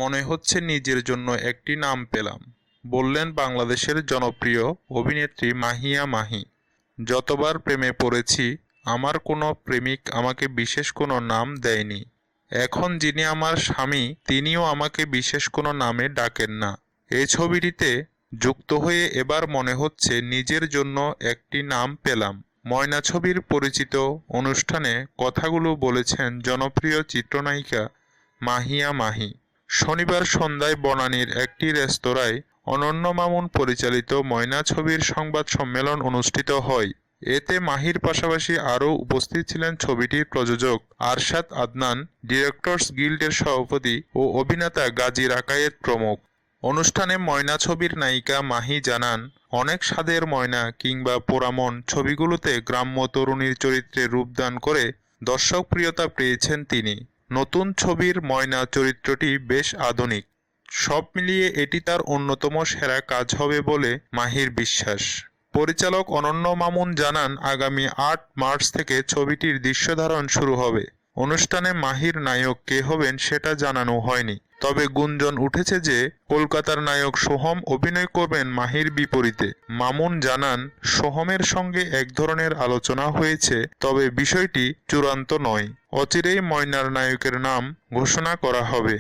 মনে হচ্ছে নিজের জন্য একটি নাম পেলাম, বললেন বাংলাদেশের জনপ্রিয় অভিনেত্রী মাহিয়া মাহি। যতবার প্রেমে পড়েছি, আমার কোনো প্রেমিক আমাকে বিশেষ কোনো নাম দেয়নি। এখন যিনি আমার স্বামী, তিনিও আমাকে বিশেষ কোনো নামে ডাকেন না। এই ছবিটিতে যুক্ত হয়ে এবার মনে হচ্ছে নিজের জন্য একটি নাম পেলাম। ময়না ছবির পরিচিত অনুষ্ঠানে কথাগুলো বলেছেন জনপ্রিয় চিত্রনায়িকা মাহিয়া মাহি। শনিবার সন্ধ্যায় বনানীর একটি রেস্তোরাঁয় অনন্য মামুন পরিচালিত ময়না ছবির সংবাদ সম্মেলন অনুষ্ঠিত হয়। এতে মাহির পাশাপাশি আরও উপস্থিত ছিলেন ছবিটির প্রযোজক আরশাদ আদনান, ডিরেক্টরস গিল্ডের সভাপতি ও অভিনেতা গাজী রাকায়েত প্রমুখ। অনুষ্ঠানে ময়না ছবির নায়িকা মাহি জানান, অনেক স্বাদের ময়না কিংবা পোড়ামন ছবিগুলোতে গ্রাম্য তরুণীর চরিত্রে রূপদান করে দর্শকপ্রিয়তা পেয়েছেন তিনি। নতুন ছবির ময়না চরিত্রটি বেশ আধুনিক। সব মিলিয়ে এটি তার অন্যতম সেরা কাজ হবে বলে মাহির বিশ্বাস। পরিচালক অনন্য মামুন জানান, আগামী ৮ মার্চ থেকে ছবিটির দৃশ্যধারণ শুরু হবে। অনুষ্ঠানে মাহির নায়ক কে হবেন সেটা জানানো হয়নি, তবে গুঞ্জন উঠেছে যে কলকাতার নায়ক সোহম অভিনয় করবেন মাহির বিপরীতে। মামুন জানান, সোহমের সঙ্গে এক ধরনের আলোচনা হয়েছে, তবে বিষয়টি চূড়ান্ত নয়। অচিরেই ময়নার নায়কের নাম ঘোষণা করা হবে।